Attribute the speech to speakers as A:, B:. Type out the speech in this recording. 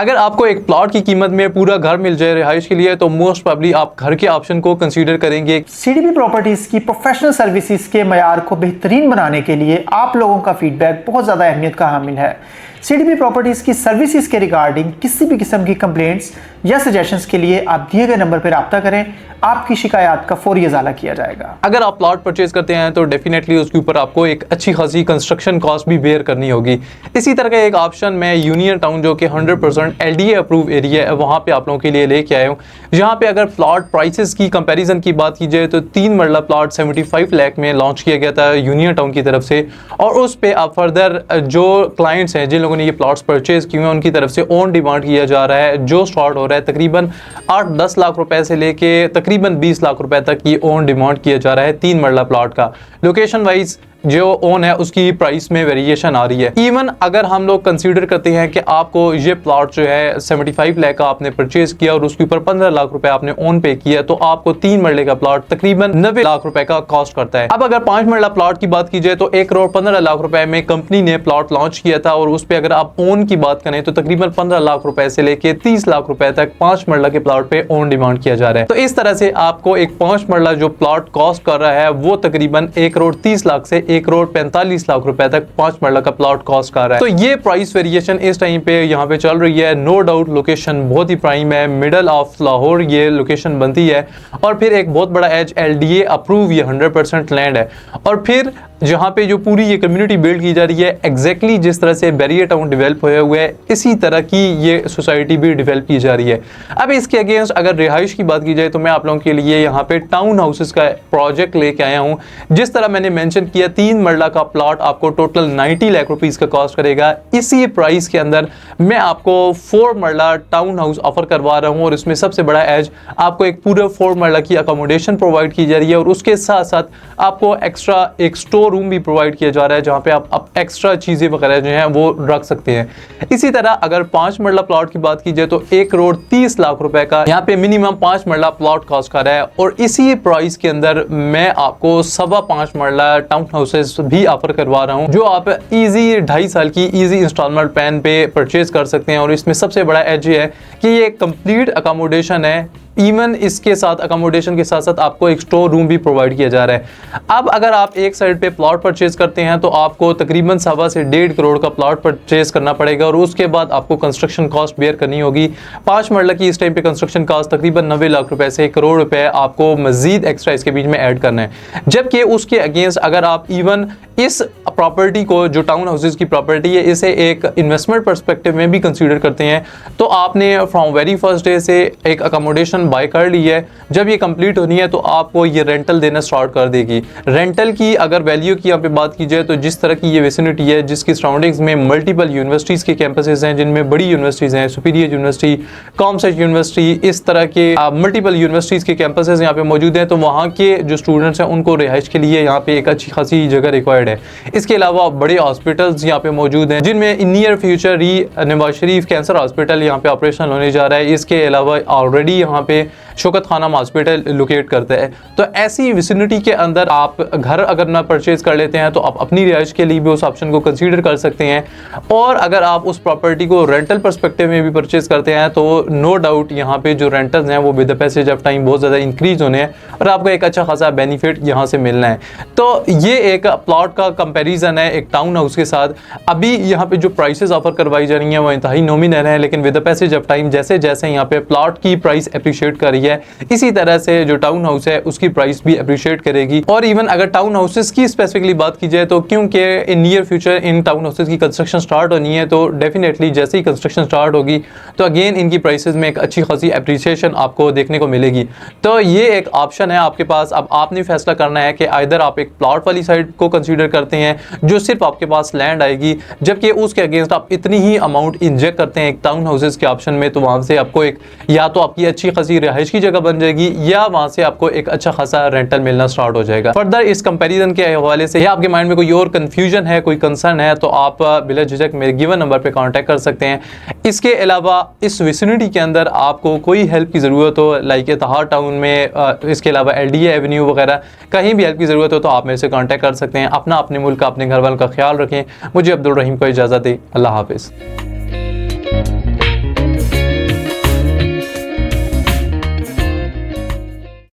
A: अगर आपको एक प्लॉट की कीमत में पूरा घर मिल जाए रिहाइश के लिए तो मोस्ट प्रोबेबली आप घर के ऑप्शन को कंसीडर करेंगे।
B: सीडीपी प्रॉपर्टीज की प्रोफेशनल सर्विसेज के मयार को बेहतरीन बनाने के लिए आप लोगों का फीडबैक बहुत ज़्यादा अहमियत का हामिल है। सीडीपी प्रॉपर्टीज की सर्विसेज के रिगार्डिंग किसी भी किस्म की कंप्लेंट्स या सजेशंस के लिए आप दिए गए नंबर पर रब्ता करें, आपकी शिकायत का फौरी इजाला किया जाएगा।
A: अगर आप प्लॉट परचेज करते हैं तो डेफिनेटली उसके ऊपर आपको एक अच्छी खासी कंस्ट्रक्शन कॉस्ट भी बेयर करनी होगी। इसी तरह का एक ऑप्शन मैं यूनियन टाउन जो कि 100% एलडीए अप्रूव एरिया है वहाँ पे आप लोगों के लिए लेके आया हूँ, जहाँ पे अगर प्लॉट प्राइसेस की कंपैरिजन की बात की जाए तो 3 मरला प्लॉट 75 लाख में लॉन्च किया गया था यूनियन टाउन की तरफ से, और उस पे आप फर्दर जो क्लाइंट्स हैं जिन लोगों ने ये प्लॉट्स परचेज किए हैं उनकी तरफ से ऑन डिमांड किया जा रहा है, जो स्टार्ट हो रहा है तकरीबन 8-10 लाख रुपए से लेके तकरीबन 20 लाख रुपए तक की ओन डिमांड किया जा रहा है 3 मरला प्लॉट का। लोकेशन वाइज जो ओन है उसकी प्राइस में वेरिएशन आ रही है। इवन अगर हम लोग कंसीडर करते हैं कि आपको ये प्लॉट जो है 75 लाख का आपने परचेज किया और उसके ऊपर 15 लाख रुपए आपने ओन पे किया तो आपको 3 मरले का प्लॉट तकरीबन 90 लाख रुपए का कॉस्ट करता है। अब अगर 5 मरला प्लॉट की बात की जाए तो 1 करोड़ 15 लाख रुपए में कंपनी ने प्लॉट लॉन्च किया था, और उस पर अगर आप ओन की बात करें तो तकरीबन 15 लाख रुपए से लेके 30 लाख रुपए तक 5 मरला के प्लॉट पे ओन डिमांड किया जा रहा है। तो इस तरह से आपको एक 5 मरला जो प्लॉट कॉस्ट कर रहा है वो तकरीबन 1 करोड़ 30 लाख से 1 करोड़ 45 लाख रुपए तक 5 मरला का प्लॉट कॉस्ट कर रहा है। तो ये प्राइस वेरिएशन इस टाइम पे यहाँ पे चल रही है। नो डाउट लोकेशन बहुत ही प्राइम है, मिडल ऑफ लाहौर ये लोकेशन बनती है, और फिर एक बहुत बड़ा एज एलडीए अप्रूव ये 100% लैंड है, और फिर जहाँ पे जो पूरी ये कम्युनिटी बिल्ड की जा रही है एग्जैक्टली जिस तरह से बैरियर टाउन डेवलप हुए हुए है इसी तरह की ये सोसाइटी भी डेवलप की जा रही है। अब इसके अगेंस्ट अगर रिहाइश की बात की जाए तो मैं आप लोगों के लिए यहाँ पे टाउन हाउसेस का प्रोजेक्ट लेके आया हूँ। जिस तरह मैंने मेंशन किया 3 मरला का प्लॉट आपको टोटल 90 लाख रुपीस का कॉस्ट करेगा। इसी प्राइस के अंदर मैं आपको 4 मरला टाउन हाउस ऑफर करवा रहा हूँ, और इसमें सबसे बड़ा एज आपको एक पूरा 4 मरला की अकोमोडेशन प्रोवाइड की जा रही है, और उसके साथ साथ आपको एक्स्ट्रा एक स्टोर रूम भी प्रोवाइड किया जा रहा है जहां पे आप एक्स्ट्रा चीजें वगैरह जो हैं वो रख सकते हैं। इसी तरह अगर 5 मरला प्लॉट की बात की जाए तो 1 करोड़ 30 लाख रुपए का यहाँ पे मिनिमम 5 मरला प्लॉट कॉस्ट कर रहा है, और इसी प्राइस के अंदर मैं आपको 5.25 मरला टाउन हाउसेस भी ऑफर करवा रहा हूँ जो आप इजी 2.5 साल की इजी इंस्टॉलमेंट प्लान पे परचेज कर सकते हैं। और इसमें सबसे बड़ा एज ये है कि ये कंप्लीट अकोमोडेशन है, इवन इसके साथ अकोमोडेशन के साथ साथ आपको एक स्टोर रूम भी प्रोवाइड किया जा रहा है। अब अगर आप एक साइड पे प्लॉट परचेज करते हैं तो आपको तकरीबन 1.25 से 1.5 करोड़ का प्लॉट परचेज करना पड़ेगा, और उसके बाद आपको कंस्ट्रक्शन कॉस्ट बेयर करनी होगी। 5 मरला की इस टाइम पे कंस्ट्रक्शन कॉस्ट तकरीबन 90 लाख रुपए से 1 करोड़ रुपए आपको मजीद एक्स्ट्रा इसके बीच में ऐड करना है। जबकि उसके अगेंस्ट अगर आप इवन इस प्रॉपर्टी को जो टाउन हाउसेज की प्रॉपर्टी है इसे एक इन्वेस्टमेंट पर्सपेक्टिव में भी कंसीडर करते हैं तो आपने फ्रॉम वेरी फर्स्ट डे से एक अकोमोडेशन बाय कर ली है, जब ये कंप्लीट होनी है तो आपको ये रेंटल देना स्टार्ट कर देगी। रेंटल की अगर वैल्यू की यहाँ पे बात की जाए तो जिस तरह की ये विसिनिटी है जिसकी सराउंडिंग्स में मल्टीपल यूनिवर्सिटीज़ के कैंपसेस हैं, जिनमें बड़ी यूनिवर्सिटीज़ हैं, सुपीरियर यूनिवर्सिटी, कॉमसेट यूनिवर्सिटी, इस तरह के मल्टीपल यूनिवर्सिटीज़ के कैंपसेस यहाँ पे मौजूद हैं, तो वहाँ के जो स्टूडेंट्स हैं उनको रिहाइश के लिए यहाँ पे एक अच्छी खासी जगह रिक्वायर्ड है। इसके अलावा बड़े हॉस्पिटल्स यहाँ पे मौजूद हैं जिनमें in near future Nawaz Sharif cancer hospital यहाँ पे ऑपरेशनल होने जा रहा है। इसके अलावा ऑलरेडी यहाँ पे शौकत खानम हॉस्पिटल लोकेट करता है। तो ऐसी विसिनिटी के अंदर आप घर अगर ना परचेज कर लेते हैं तो आप अपनी रिहाइश के लिए भी उस ऑप्शन को कंसीडर कर सकते हैं, और अगर आप उस प्रॉपर्टी को रेंटल पर्सपेक्टिव में भी परचेज करते हैं तो नो डाउट यहाँ पे जो रेंटल्स हैं वो with the passage of time बहुत ज़्यादा इंक्रीज होने हैं और आपको एक अच्छा खासा बेनिफिट यहाँ से मिलना है। तो ये एक प्लॉट का कंपैरिजन है एक टाउन हाउस के साथ। अभी यहाँ पे जो प्राइसेस ऑफर करवाई जा रही हैं वो इंतहाई नॉमिनल है, लेकिन with the passage of time जैसे जैसे यहाँ पे प्लॉट की प्राइस अप्रिशिएट कर रही है इसी तरह से जो टाउन हाउस है उसकी प्राइस भी अप्रिशिएट करेगी। और इवन अगर टाउन हाउसेस की स्पेसिफिकली बात की जाए तो क्योंकि in near future in town houses की कंस्ट्रक्शन स्टार्ट होनी है तो डेफिनेटली जैसे ही कंस्ट्रक्शन स्टार्ट होगी तो अगेन इनकी प्राइसेस में एक अच्छी खासी अप्रिसिएशन आपको देखने को मिलेगी। तो ये एक ऑप्शन है आपके पास। अब आपने फैसला करना है कि आइदर आप एक प्लॉट वाली साइड को कंसीडर करते हैं जो सिर्फ आपके पास लैंड आएगी, जबकि उसके अगेंस्ट आप इतनी ही अमाउंट इंजेक्ट करते हैं एक टाउन हाउसेस के ऑप्शन में, तो वहाँ से आपको एक या तो आपकी अच्छी खासी रिहाइश की जगह बन जाएगी या वहाँ से आपको एक अच्छा खासा रेंटल मिलना स्टार्ट हो जाएगा। फर्दर इस कंपैरिजन के हवाले से या आपके माइंड में कोई और कंफ्यूजन है, कोई कंसर्न है, तो आप बिला झिझक मेरे गिवन नंबर पे कांटेक्ट कर सकते हैं। इसके अलावा इस विसिनिटी के अंदर आपको कोई हेल्प की ज़रूरत हो, लाइक इत्तेहाद टाउन में, इसके अलावा LDA एवेन्यू वगैरह कहीं भी हेल्प की ज़रूरत हो तो आप मेरे से कांटेक्ट कर सकते हैं। अपने मुल्क का अपने घर वालों का ख्याल रखें। मुझे अब्दुल रहीम को इजाज़त दें। अल्लाह हाफिज़।